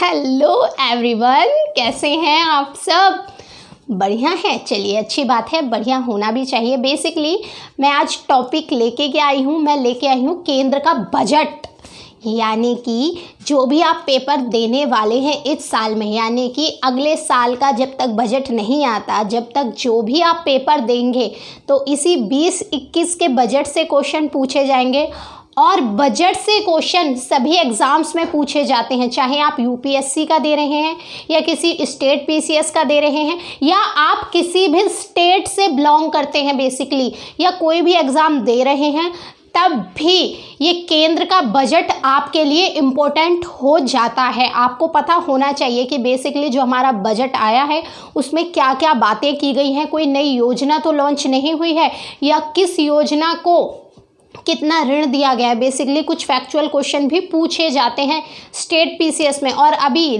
Hello everyone, कैसे हैं आप सब? बढ़िया है। चलिए, अच्छी बात है, बढ़िया होना भी चाहिए। बेसिकली मैं आज टॉपिक लेके आई हूँ केंद्र का बजट, यानी कि जो भी आप पेपर देने वाले हैं इस साल में, यानी कि अगले साल का जब तक बजट नहीं आता, जब तक जो भी आप पेपर देंगे तो इसी 20-21 के बजट से क्वेश्चन पूछे जाएंगे। और बजट से क्वेश्चन सभी एग्ज़ाम्स में पूछे जाते हैं, चाहे आप यूपीएससी का दे रहे हैं या किसी स्टेट पीसीएस का दे रहे हैं या आप किसी भी स्टेट से बिलोंग करते हैं बेसिकली, या कोई भी एग्ज़ाम दे रहे हैं, तब भी ये केंद्र का बजट आपके लिए इम्पोर्टेंट हो जाता है। आपको पता होना चाहिए कि बेसिकली जो हमारा बजट आया है उसमें क्या क्या बातें की गई हैं, कोई नई योजना तो लॉन्च नहीं हुई है, या किस योजना को कितना ऋण दिया गया है। बेसिकली कुछ फैक्चुअल क्वेश्चन भी पूछे जाते हैं स्टेट पीसीएस में। और अभी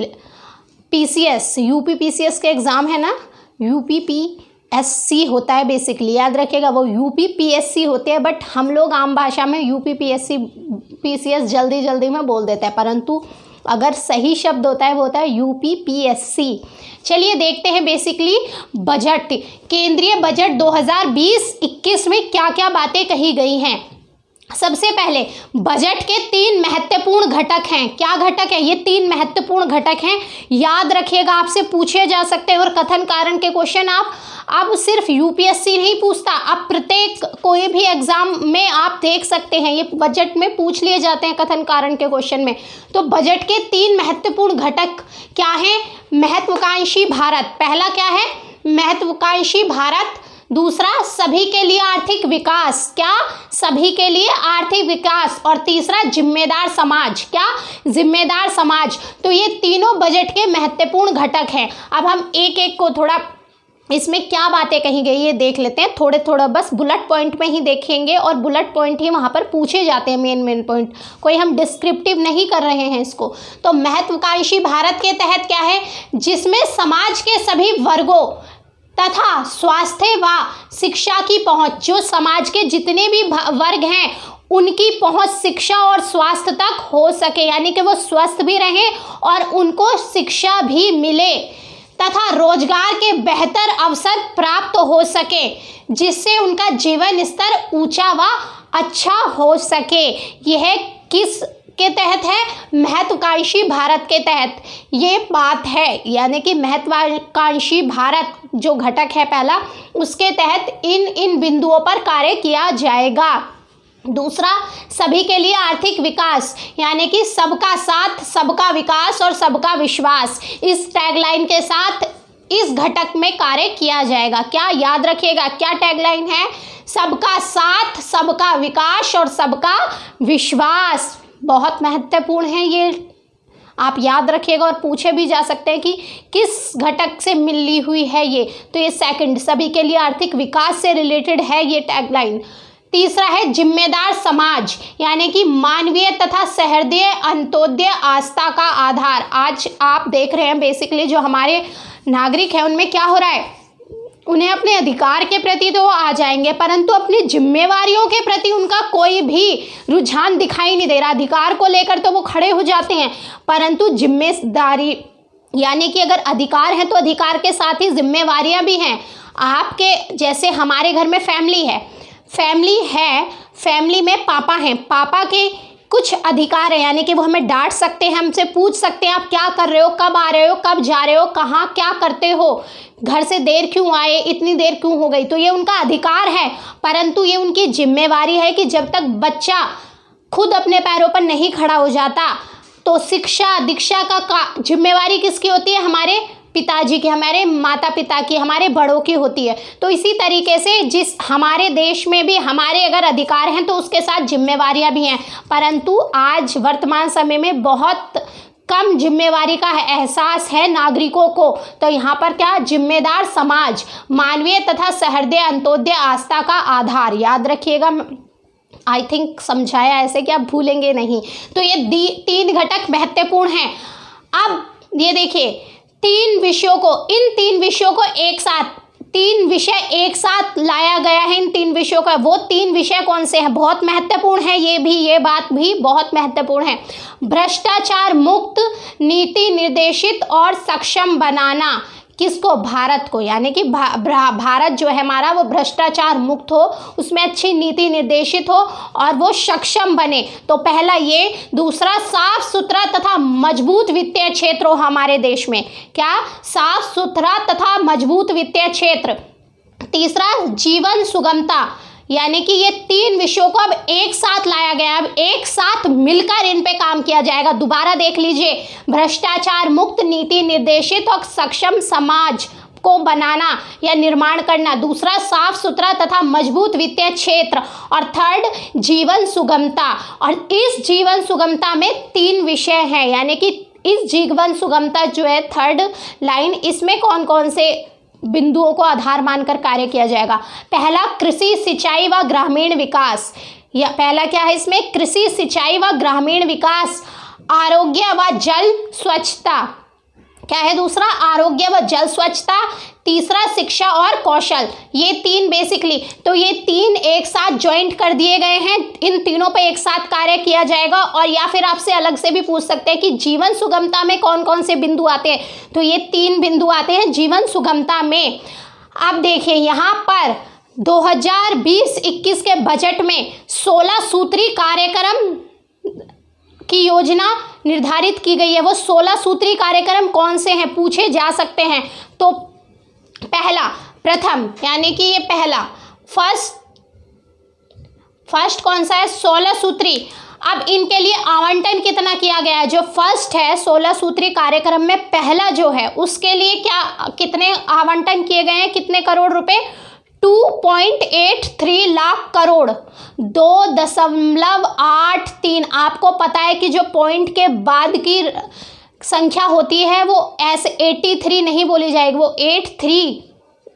पीसीएस यूपी पीसीएस के एग्ज़ाम है ना, यूपीपीएससी होता है बेसिकली, याद रखिएगा, वो यूपीपीएससी होते हैं, बट हम लोग आम भाषा में यूपीपीएससी पीसीएस जल्दी में बोल देते हैं, परंतु अगर सही शब्द होता है वो होता है यूपीपीएससी। चलिए देखते हैं बेसिकली बजट, केंद्रीय बजट 2020-21 में क्या क्या बातें कही गई हैं। सबसे पहले बजट के 3 महत्वपूर्ण घटक हैं। क्या घटक है? ये 3 महत्वपूर्ण घटक हैं, याद रखिएगा, आपसे पूछे जा सकते हैं। और कथन कारण के क्वेश्चन आप सिर्फ यूपीएससी नहीं पूछता, आप प्रत्येक कोई भी एग्जाम में आप देख सकते हैं, ये बजट में पूछ लिए जाते हैं कथन कारण के क्वेश्चन में। तो बजट के 3 महत्वपूर्ण घटक क्या हैं? महत्वाकांक्षी भारत, पहला क्या है? महत्वाकांक्षी भारत। दूसरा, सभी के लिए आर्थिक विकास, क्या? सभी के लिए आर्थिक विकास। और तीसरा, जिम्मेदार समाज, क्या? जिम्मेदार समाज। तो ये तीनों बजट के महत्वपूर्ण घटक हैं। अब हम एक एक को थोड़ा इसमें क्या बातें कही गई ये देख लेते हैं, थोड़ा बस बुलेट पॉइंट में ही देखेंगे, और बुलेट पॉइंट ही वहाँ पर पूछे जाते हैं, मेन पॉइंट, कोई हम डिस्क्रिप्टिव नहीं कर रहे हैं इसको। तो महत्वाकांक्षी भारत के तहत क्या है? जिसमें समाज के सभी वर्गों तथा स्वास्थ्य व शिक्षा की पहुंच, जो समाज के जितने भी वर्ग हैं उनकी पहुंच शिक्षा और स्वास्थ्य तक हो सके, यानी कि वो स्वस्थ भी रहें और उनको शिक्षा भी मिले, तथा रोजगार के बेहतर अवसर प्राप्त हो सके, जिससे उनका जीवन स्तर ऊंचा व अच्छा हो सके। यह किस के तहत है? महत्वाकांक्षी भारत के तहत ये बात है, यानी कि महत्वाकांक्षी भारत जो घटक है पहला, उसके तहत इन बिंदुओं पर कार्य किया जाएगा। दूसरा, सभी के लिए आर्थिक विकास, यानी कि सबका साथ, सबका विकास और सबका विश्वास, इस टैगलाइन के साथ इस घटक में कार्य किया जाएगा। क्या? याद रखिएगा, क्या टैगलाइन है? सबका साथ, सबका विकास और सबका विश्वास। बहुत महत्वपूर्ण है ये, आप याद रखिएगा, और पूछे भी जा सकते हैं कि किस घटक से मिली हुई है ये। तो ये सेकंड, सभी के लिए आर्थिक विकास से रिलेटेड है ये टैगलाइन। तीसरा है जिम्मेदार समाज, यानी कि मानवीय तथा सहृदय अंत्योदय आस्था का आधार। आज आप देख रहे हैं बेसिकली जो हमारे नागरिक हैं उनमें क्या हो रहा है, उन्हें अपने अधिकार के प्रति तो आ जाएंगे, परंतु अपनी जिम्मेवारियों के प्रति उनका कोई भी रुझान दिखाई नहीं दे रहा। अधिकार को लेकर तो वो खड़े हो जाते हैं, परंतु जिम्मेदारी, यानी कि अगर अधिकार है तो अधिकार के साथ ही जिम्मेवारियां भी हैं। आपके जैसे हमारे घर में फैमिली है, फैमिली में पापा हैं, पापा के कुछ अधिकार है, यानी कि वो हमें डांट सकते हैं, हमसे पूछ सकते हैं आप क्या कर रहे हो, कब आ रहे हो, कब जा रहे हो, कहाँ क्या करते हो, घर से देर क्यों आए, इतनी देर क्यों हो गई। तो ये उनका अधिकार है, परंतु ये उनकी जिम्मेवारी है कि जब तक बच्चा खुद अपने पैरों पर नहीं खड़ा हो जाता तो शिक्षा दीक्षा का जिम्मेवारी किसकी होती है? हमारे पिताजी की, हमारे माता पिता की, हमारे बड़ों की होती है। तो इसी तरीके से जिस हमारे देश में भी हमारे अगर अधिकार हैं तो उसके साथ जिम्मेवारियां भी हैं, परंतु आज वर्तमान समय में बहुत कम जिम्मेवारी का एहसास है नागरिकों को। तो यहाँ पर क्या? जिम्मेदार समाज, मानवीय तथा सहृदय अंत्योदय आस्था का आधार, याद रखिएगा, आई थिंक समझाया ऐसे कि आप भूलेंगे नहीं। तो ये 3 घटक महत्वपूर्ण हैं। अब ये देखिए, इन 3 विषयों को एक साथ 3 विषय एक साथ लाया गया है। इन 3 विषयों का, वो 3 विषय कौन से हैं, बहुत महत्वपूर्ण है, ये बात भी बहुत महत्वपूर्ण है। भ्रष्टाचार मुक्त, नीति निर्देशित और सक्षम बनाना। किसको? भारत को, यानी कि भारत जो है हमारा वो भ्रष्टाचार मुक्त हो, उसमें अच्छी नीति निर्देशित हो और वो सक्षम बने। तो पहला ये। दूसरा, साफ सुथरा तथा मजबूत वित्तीय क्षेत्र हो हमारे देश में। क्या? साफ सुथरा तथा मजबूत वित्तीय क्षेत्र। तीसरा, जीवन सुगमता, यानी कि ये 3 विषयों को अब एक साथ लाया गया, अब एक साथ मिलकर इन पे काम किया जाएगा। दोबारा देख लीजिए, भ्रष्टाचार मुक्त, नीति निर्देशित और सक्षम समाज को बनाना या निर्माण करना। दूसरा, साफ सुथरा तथा मजबूत वित्तीय क्षेत्र। और थर्ड, जीवन सुगमता। और इस जीवन सुगमता में 3 विषय हैं, यानी कि इस जीवन सुगमता जो है थर्ड लाइन, इसमें कौन कौन से बिंदुओं को आधार मानकर कार्य किया जाएगा। पहला, कृषि सिंचाई व ग्रामीण विकास। या पहला क्या है इसमें? कृषि सिंचाई व ग्रामीण विकास। आरोग्य व जल स्वच्छता। क्या है दूसरा? आरोग्य व जल स्वच्छता। तीसरा, शिक्षा और कौशल। ये 3 बेसिकली, तो ये 3 एक साथ ज्वाइंट कर दिए गए हैं। इन तीनों पे एक साथ कार्य किया जाएगा। और या फिर आपसे अलग से भी पूछ सकते हैं कि जीवन सुगमता में कौन कौन से बिंदु आते हैं, तो ये 3 बिंदु आते हैं जीवन सुगमता में। अब देखिए यहाँ पर 2020-21 के बजट में 16 सूत्री कार्यक्रम की योजना निर्धारित की गई है। वो 16 सूत्री कार्यक्रम कौन से हैं, पूछे जा सकते हैं। तो पहला, प्रथम, यानी कि ये पहला, फर्स्ट कौन सा है? 16 सूत्री। अब इनके लिए आवंटन कितना किया गया है? जो फर्स्ट है 16 सूत्री कार्यक्रम में पहला जो है, उसके लिए कितने आवंटन किए गए हैं? कितने करोड़ रुपए? 2.83 लाख करोड़। 2.83। आपको पता है कि जो पॉइंट के बाद की संख्या होती है वो ऐसे 83 नहीं बोली जाएगी, वो 83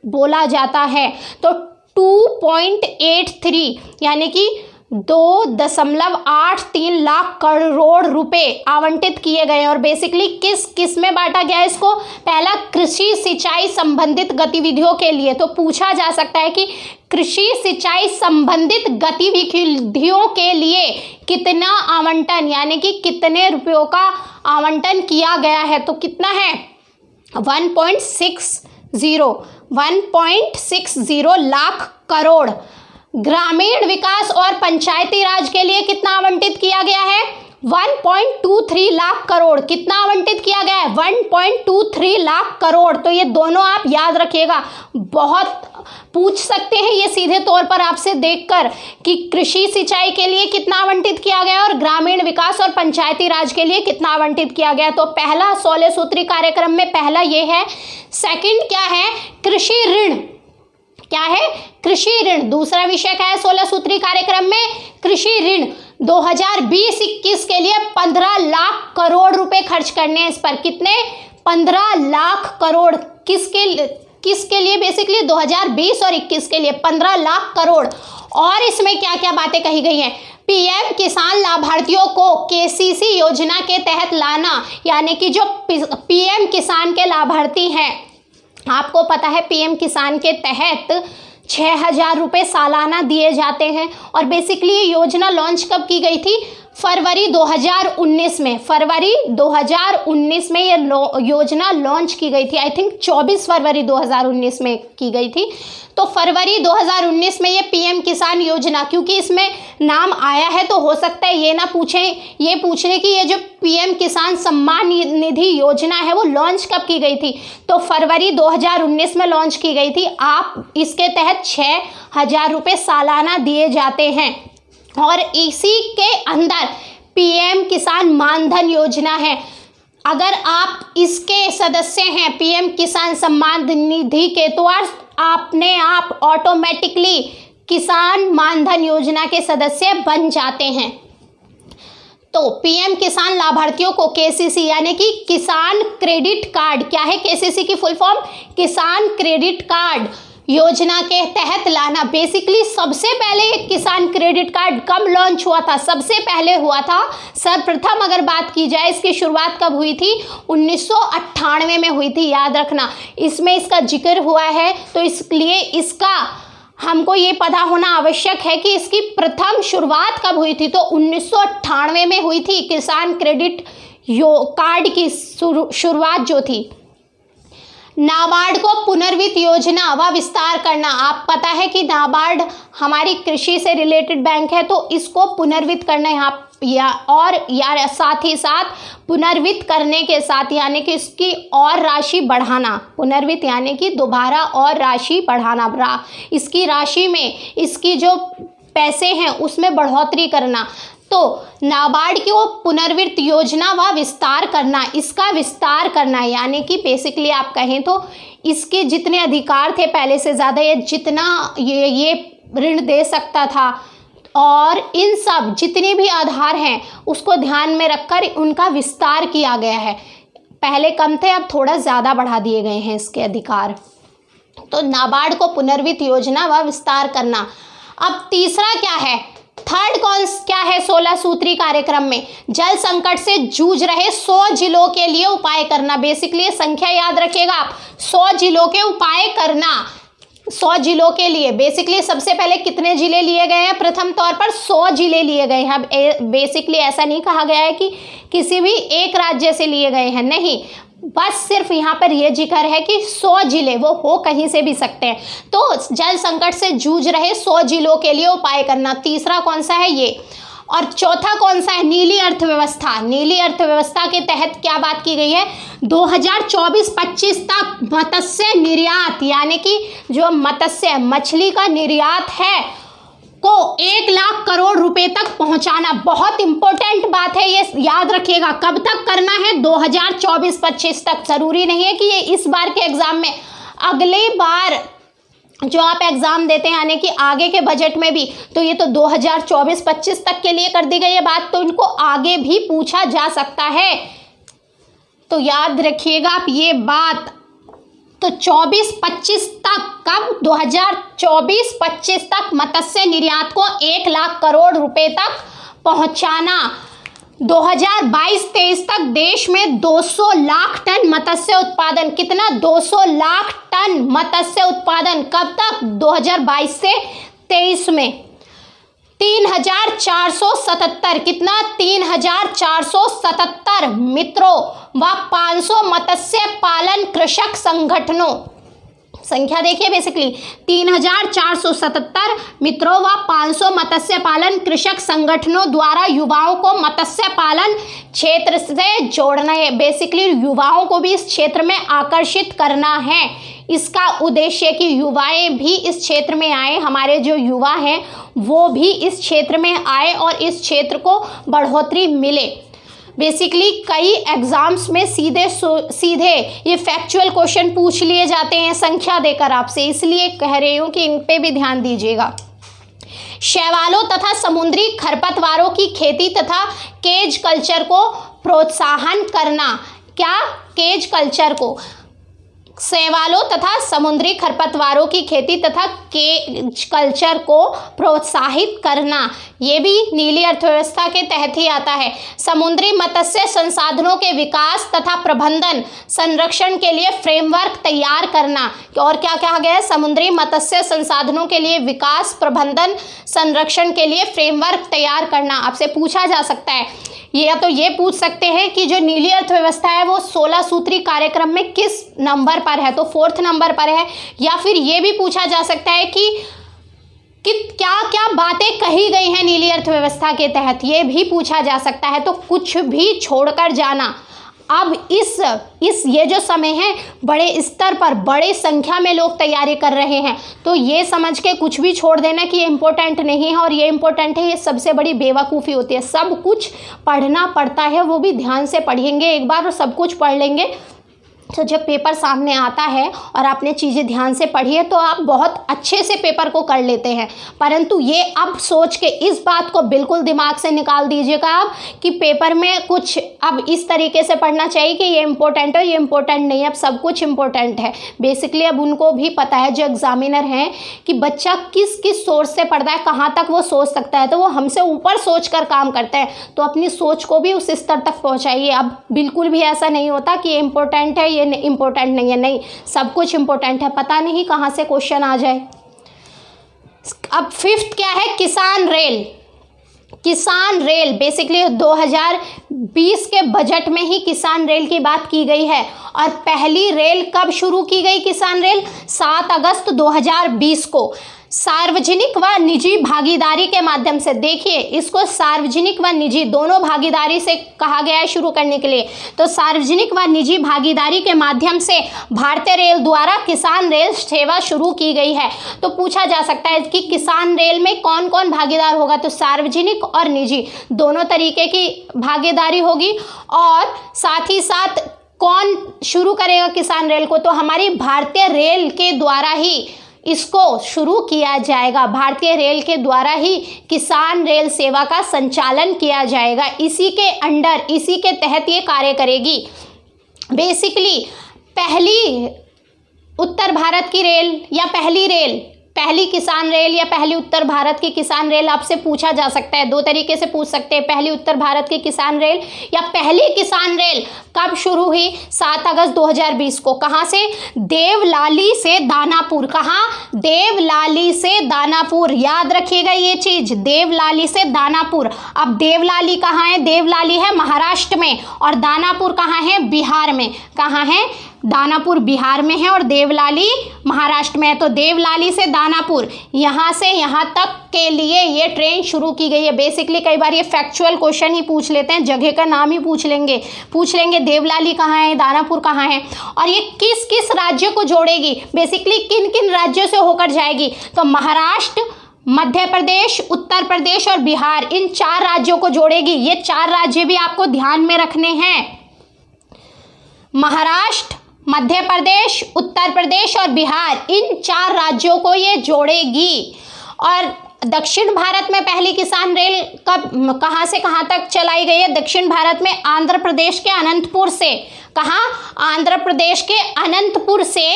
बोला जाता है। तो 2.83 यानी कि 2.83 लाख करोड़ रुपए आवंटित किए गए। और बेसिकली किस में बांटा गया है इसको? पहला, कृषि सिंचाई संबंधित गतिविधियों के लिए। तो पूछा जा सकता है कि कृषि सिंचाई संबंधित गतिविधियों के लिए कितना आवंटन, यानी कि कितने रुपयों का आवंटन किया गया है। तो कितना है? 1.60 लाख करोड़। ग्रामीण विकास और पंचायती राज के लिए कितना आवंटित किया गया है? 1.23 लाख करोड़। कितना आवंटित किया गया है? 1.23 लाख करोड़। तो ये दोनों आप याद रखिएगा, बहुत पूछ सकते हैं ये सीधे तौर पर आपसे देखकर कि कृषि सिंचाई के लिए कितना आवंटित किया गया और ग्रामीण विकास और पंचायती राज के लिए कितना आवंटित किया गया। तो पहला 16 सूत्री कार्यक्रम में पहला ये है। सेकंड क्या है? कृषि ऋण। क्या है? कृषि ऋण। दूसरा विषय क्या है 16 सूत्री कार्यक्रम में? कृषि ऋण। 2020-21 के लिए 15 लाख करोड़ रुपए खर्च करने हैं इस पर। कितने? 15 लाख करोड़। किसके लिए? बेसिकली 2020 और 21 के लिए 15 लाख करोड़। और इसमें क्या क्या बातें कही गई हैं? पीएम किसान लाभार्थियों को केसीसी योजना के तहत लाना, यानी कि जो पीएम किसान के लाभार्थी हैं, आपको पता है पीएम किसान के तहत 6,000 रुपये सालाना दिए जाते हैं। और बेसिकली ये योजना लॉन्च कब की गई थी? फरवरी 2019 में। फरवरी 2019 में ये योजना लॉन्च की गई थी। आई थिंक 24 फरवरी 2019 में की गई थी। तो फरवरी 2019 में ये पीएम किसान योजना, क्योंकि इसमें नाम आया है तो हो सकता है ये ना पूछें, ये पूछ रहे कि ये जो पीएम किसान सम्मान निधि योजना है वो लॉन्च कब की गई थी? तो फरवरी 2019 में लॉन्च की गई थी। आप इसके तहत 6,000 रुपये सालाना दिए जाते हैं। और इसी के अंदर पीएम किसान मानधन योजना है। अगर आप इसके सदस्य हैं पीएम किसान सम्मान निधि के, तो आपने आप ऑटोमेटिकली किसान मानधन योजना के सदस्य बन जाते हैं। तो पीएम किसान लाभार्थियों को केसीसी यानी कि किसान क्रेडिट कार्ड, क्या है केसीसी की फुल फॉर्म? किसान क्रेडिट कार्ड योजना के तहत लाना। बेसिकली सबसे पहले एक किसान क्रेडिट कार्ड कब लॉन्च हुआ था? सबसे पहले हुआ था सर्वप्रथम, अगर बात की जाए इसकी शुरुआत कब हुई थी? 1998 में हुई थी, याद रखना। इसमें इसका जिक्र हुआ है, तो इसलिए इसका हमको ये पता होना आवश्यक है कि इसकी प्रथम शुरुआत कब हुई थी। तो 1998 में हुई थी किसान क्रेडिट कार्ड की शुरुआत जो थी। नाबार्ड को पुनर्वित्त योजना व विस्तार करना। आप पता है कि नाबार्ड हमारी कृषि से रिलेटेड बैंक है, तो इसको पुनर्वित्त करना यहाँ या साथ ही साथ पुनर्वित्त करने के साथ यानी कि इसकी और राशि बढ़ाना। पुनर्वित्त यानी कि दोबारा और राशि बढ़ाना, इसकी राशि में इसकी जो पैसे हैं उसमें बढ़ोतरी करना। तो नाबार्ड की वो पुनर्वित्त योजना व विस्तार करना, इसका विस्तार करना यानी कि बेसिकली आप कहें तो इसके जितने अधिकार थे पहले से ज़्यादा ये जितना ये ऋण दे सकता था, और इन सब जितने भी आधार हैं उसको ध्यान में रखकर उनका विस्तार किया गया है। पहले कम थे, अब थोड़ा ज़्यादा बढ़ा दिए गए हैं इसके अधिकार। तो नाबार्ड को पुनर्वित्त योजना व विस्तार करना। अब तीसरा क्या है? थर्ड क्या है 16 सूत्री कार्यक्रम में? जल संकट से जूझ रहे 100 जिलों के लिए उपाय करना। बेसिकली संख्या याद रखिएगा आप, 100 जिलों के उपाय करना। 100 जिलों के लिए बेसिकली सबसे पहले कितने जिले लिए गए हैं? प्रथम तौर पर 100 जिले लिए गए हैं। अब बेसिकली ऐसा नहीं कहा गया है कि किसी भी एक राज्य से लिए गए हैं, नहीं, बस सिर्फ यहाँ पर यह जिक्र है कि 100 जिले, वो हो कहीं से भी सकते हैं। तो जल संकट से जूझ रहे 100 जिलों के लिए उपाय करना। तीसरा कौन सा है? ये। और चौथा कौन सा है? नीली अर्थव्यवस्था। नीली अर्थव्यवस्था के तहत क्या बात की गई है? 2024-25 तक मत्स्य निर्यात यानी कि जो मत्स्य मछली का निर्यात है को 1 लाख करोड़ रुपए तक पहुंचाना। बहुत इंपॉर्टेंट बात है, ये याद रखिएगा। कब तक करना है? 2024-25 तक। जरूरी नहीं है कि ये इस बार के एग्जाम में, अगली बार जो आप एग्जाम देते हैं यानी कि आगे के बजट में भी, तो ये तो 2024-25 तक के लिए कर दी गई है बात, तो इनको आगे भी पूछा जा सकता है, तो याद रखिएगा आप ये बात। तो 24-25 तक, कब? 2024-25 तक मत्स्य निर्यात को 1 लाख करोड़ रुपए तक पहुंचाना। 2022-23 तक देश में 200 लाख टन मत्स्य उत्पादन। कितना? 200 लाख टन मत्स्य उत्पादन। कब तक? 2022 से 23 में। 3477, कितना? 3477 मित्रों व 500 मत्स्य पालन कृषक संगठनों। संख्या देखिए, बेसिकली 3477 मित्रों व 500 मत्स्य पालन कृषक संगठनों द्वारा युवाओं को मत्स्य पालन क्षेत्र से जोड़ना है। बेसिकली युवाओं को भी इस क्षेत्र में आकर्षित करना है। इसका उद्देश्य कि युवाएं भी इस क्षेत्र में आए, हमारे जो युवा हैं वो भी इस क्षेत्र में आए और इस क्षेत्र को बढ़ोतरी मिले। बेसिकली कई एग्जाम्स में सीधे ये फैक्चुअल क्वेश्चन पूछ लिए जाते हैं संख्या देकर आपसे, इसलिए कह रही हूँ कि इन पे भी ध्यान दीजिएगा। शैवालों तथा समुद्री खरपतवारों की खेती तथा केज कल्चर को प्रोत्साहन करना। क्या? केज कल्चर को, शैवालों तथा समुद्री खरपतवारों की खेती तथा केज कल्चर को प्रोत्साहित करना, ये भी नीली अर्थव्यवस्था के तहत ही आता है। समुद्री मत्स्य संसाधनों के विकास तथा प्रबंधन संरक्षण के लिए फ्रेमवर्क तैयार करना। और क्या कहा गया है? समुद्री मत्स्य संसाधनों के लिए विकास, प्रबंधन, संरक्षण के लिए फ्रेमवर्क तैयार करना। आपसे पूछा जा सकता है, या तो ये पूछ सकते हैं कि जो नीली अर्थव्यवस्था है वो 16 सूत्री कार्यक्रम में किस नंबर पर है, तो 4th नंबर पर है। या फिर ये भी पूछा जा सकता है कि क्या क्या बातें कही गई हैं नीली अर्थव्यवस्था के तहत, ये भी पूछा जा सकता है। तो कुछ भी छोड़कर जाना। अब ये जो समय है बड़े स्तर पर बड़े संख्या में लोग तैयारी कर रहे हैं, तो ये समझ के कुछ भी छोड़ देना कि ये इम्पोर्टेंट नहीं है और ये इम्पोर्टेंट है, ये सबसे बड़ी बेवकूफ़ी होती है। सब कुछ पढ़ना पड़ता है, वो भी ध्यान से पढ़ेंगे एक बार और सब कुछ पढ़ लेंगे तो जब पेपर सामने आता है और आपने चीज़ें ध्यान से पढ़ी है तो आप बहुत अच्छे से पेपर को कर लेते हैं, परंतु ये अब सोच के इस बात को बिल्कुल दिमाग से निकाल दीजिएगा आप कि पेपर में कुछ अब इस तरीके से पढ़ना चाहिए कि ये इम्पोर्टेंट है, ये इम्पोर्टेंट नहीं है। अब सब कुछ इम्पोर्टेंट है। बेसिकली अब उनको भी पता है, जो एग्जामिनर हैं, कि बच्चा किस किस सोर्स से पढ़ता है, कहाँ तक वो सोच सकता है, तो वो हमसे ऊपर सोच कर काम करते हैं। तो अपनी सोच को भी उस स्तर तक पहुँचाइए। अब बिल्कुल भी ऐसा नहीं होता कि ये इम्पोर्टेंट है, ये इम्पोर्टेंट नहीं है। नहीं, सब कुछ इम्पोर्टेंट है, पता नहीं कहाँ से क्वेश्चन आ जाए। अब फिफ्थ क्या है? किसान रेल। किसान रेल बेसिकली 2020 के बजट में ही किसान रेल की बात की गई है। और पहली रेल कब शुरू की गई? किसान रेल 7 अगस्त 2020 को सार्वजनिक व निजी भागीदारी के माध्यम से। देखिए, इसको सार्वजनिक व निजी दोनों भागीदारी से कहा गया है शुरू करने के लिए। तो सार्वजनिक व निजी भागीदारी के माध्यम से भारतीय रेल द्वारा किसान रेल सेवा शुरू की गई है। तो पूछा जा सकता है कि किसान रेल में कौन कौन भागीदार होगा? तो सार्वजनिक और निजी दोनों तरीके की भागीदारी होगी। और साथ ही साथ कौन शुरू करेगा किसान रेल को? तो हमारी भारतीय रेल के द्वारा ही इसको शुरू किया जाएगा। भारतीय रेल के द्वारा ही किसान रेल सेवा का संचालन किया जाएगा। इसी के अंडर, इसी के तहत ये कार्य करेगी। बेसिकली पहली उत्तर भारत की रेल या पहली किसान रेल या पहली उत्तर भारत की किसान रेल आपसे पूछा जा सकता है। दो तरीके से पूछ सकते हैं, पहली उत्तर भारत की किसान रेल या पहली किसान रेल कब शुरू हुई? 7 अगस्त 2020 को। कहाँ से? देवलाली से दानापुर। कहाँ? देवलाली से दानापुर। याद रखिएगा ये चीज, देवलाली से दानापुर। अब देवलाली कहाँ है? देवलाली है महाराष्ट्र में, और दानापुर कहाँ है? बिहार में। कहाँ है? दानापुर बिहार में है और देवलाली महाराष्ट्र में है। तो देवलाली से दानापुर, यहाँ से यहाँ तक के लिए ये ट्रेन शुरू की गई है। बेसिकली कई बार ये फैक्चुअल क्वेश्चन ही पूछ लेते हैं, जगह का नाम ही पूछ लेंगे देवलाली कहाँ है, दानापुर कहाँ है, और ये किस किस राज्य को जोड़ेगी, बेसिकली किन किन राज्यों से होकर जाएगी? तो महाराष्ट्र, मध्य प्रदेश, उत्तर प्रदेश और बिहार, इन 4 राज्यों को जोड़ेगी। ये 4 राज्य भी आपको ध्यान में रखने हैं। महाराष्ट्र, मध्य प्रदेश, उत्तर प्रदेश और बिहार, इन 4 राज्यों को ये जोड़ेगी। और दक्षिण भारत में पहली किसान रेल कब, कहाँ से कहाँ तक चलाई गई है? दक्षिण भारत में आंध्र प्रदेश के अनंतपुर से। कहाँ? आंध्र प्रदेश के अनंतपुर से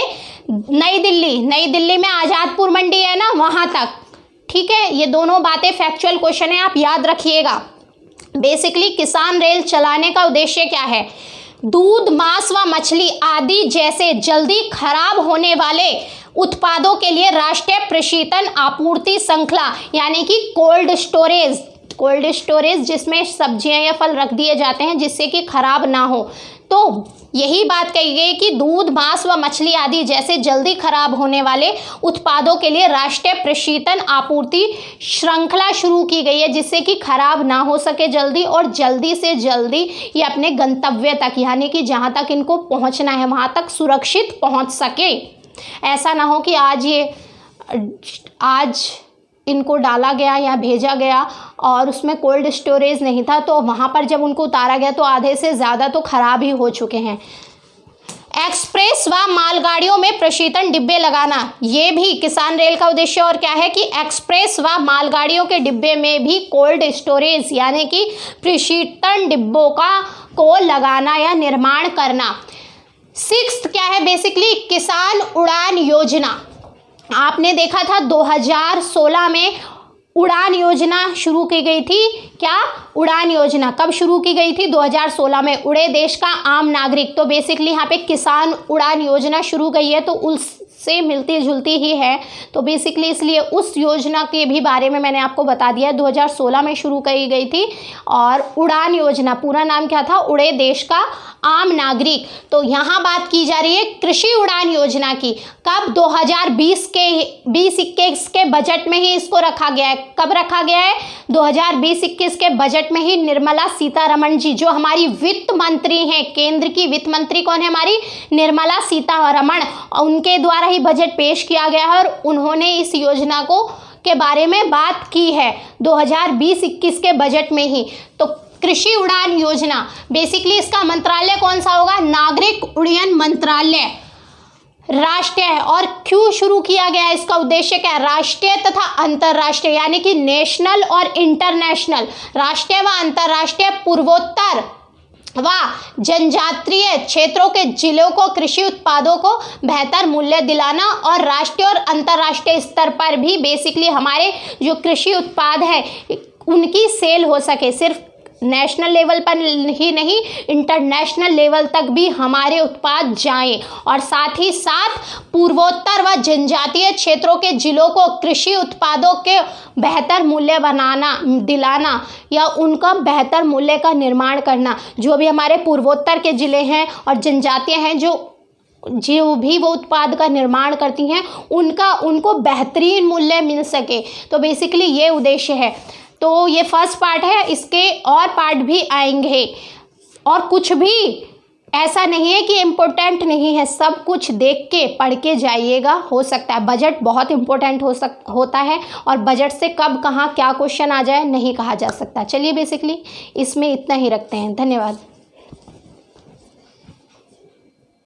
नई दिल्ली में आज़ादपुर मंडी है ना, वहाँ तक। ठीक है, ये दोनों बातें फैक्चुअल क्वेश्चन है, आप याद रखिएगा। बेसिकली किसान रेल चलाने का उद्देश्य क्या है? दूध, मांस व मछली आदि जैसे जल्दी खराब होने वाले उत्पादों के लिए राष्ट्रीय प्रशीतन आपूर्ति श्रृंखला, यानी कि कोल्ड स्टोरेज जिसमें सब्जियां या फल रख दिए जाते हैं जिससे कि खराब ना हो। तो यही बात कही गई कि दूध, मांस व मछली आदि जैसे जल्दी खराब होने वाले उत्पादों के लिए राष्ट्रीय प्रशीतन आपूर्ति श्रृंखला शुरू की गई है, जिससे कि खराब ना हो सके जल्दी, और जल्दी से जल्दी ये अपने गंतव्य तक, यानी कि जहाँ तक इनको पहुँचना है वहाँ तक सुरक्षित पहुँच सके। ऐसा ना हो कि आज इनको डाला गया या भेजा गया और उसमें कोल्ड स्टोरेज नहीं था, तो वहाँ पर जब उनको उतारा गया तो आधे से ज़्यादा तो खराब ही हो चुके हैं। एक्सप्रेस व मालगाड़ियों में प्रशीतन डिब्बे लगाना, ये भी किसान रेल का उद्देश्य। और क्या है कि एक्सप्रेस व मालगाड़ियों के डिब्बे में भी कोल्ड स्टोरेज यानी कि प्रशीतन डिब्बों को लगाना या निर्माण करना। 6th क्या है? बेसिकली किसान उड़ान योजना। आपने देखा था 2016 में उड़ान योजना शुरू की गई थी। क्या? उड़ान योजना कब शुरू की गई थी? 2016 में। उड़े देश का आम नागरिक, तो बेसिकली यहाँ पे किसान उड़ान योजना शुरू गई है, तो उससे मिलती जुलती ही है। तो बेसिकली इसलिए उस योजना के भी बारे में मैंने आपको बता दिया। 2016 में शुरू की गई थी। और उड़ान योजना पूरा नाम क्या था? उड़े देश का आम नागरिक। तो यहाँ बात की जा रही है कृषि उड़ान योजना की। कब? 2020-21 के बजट में ही इसको रखा गया है। कब रखा गया है? 2020-21 के बजट में ही निर्मला सीतारमण जी, जो हमारी वित्त मंत्री हैं, केंद्र की वित्त मंत्री कौन है? हमारी निर्मला सीतारमण, उनके द्वारा ही बजट पेश किया गया है और उन्होंने इस योजना के बारे में बात की है 2020-21 के बजट में ही। तो कृषि उड़ान योजना, बेसिकली इसका मंत्रालय कौन सा होगा? नागरिक उड्डयन मंत्रालय राष्ट्रीय है। और क्यों शुरू किया गया? इसका उद्देश्य क्या है? राष्ट्रीय तथा अंतर्राष्ट्रीय, यानी कि नेशनल और इंटरनेशनल, राष्ट्रीय व अंतर्राष्ट्रीय पूर्वोत्तर व जनजातीय क्षेत्रों के जिलों को कृषि उत्पादों को बेहतर मूल्य दिलाना और राष्ट्रीय और अंतर्राष्ट्रीय स्तर पर भी बेसिकली हमारे जो कृषि उत्पाद है उनकी सेल हो सके। सिर्फ नेशनल लेवल पर ही नहीं, इंटरनेशनल लेवल तक भी हमारे उत्पाद जाएं और साथ ही साथ पूर्वोत्तर व जनजातीय क्षेत्रों के जिलों को कृषि उत्पादों के बेहतर मूल्य दिलाना या उनका बेहतर मूल्य का निर्माण करना। जो भी हमारे पूर्वोत्तर के ज़िले हैं और जनजातीय हैं जो भी वो उत्पाद का निर्माण करती हैं उनको बेहतरीन मूल्य मिल सके, तो बेसिकली ये उद्देश्य है। तो ये फर्स्ट पार्ट है, इसके और पार्ट भी आएंगे और कुछ भी ऐसा नहीं है कि इम्पोर्टेंट नहीं है, सब कुछ देख के पढ़ के जाइएगा। हो सकता है बजट बहुत इम्पोर्टेंट होता है और बजट से कब कहाँ क्या क्वेश्चन आ जाए नहीं कहा जा सकता। चलिए बेसिकली इसमें इतना ही रखते हैं। धन्यवाद।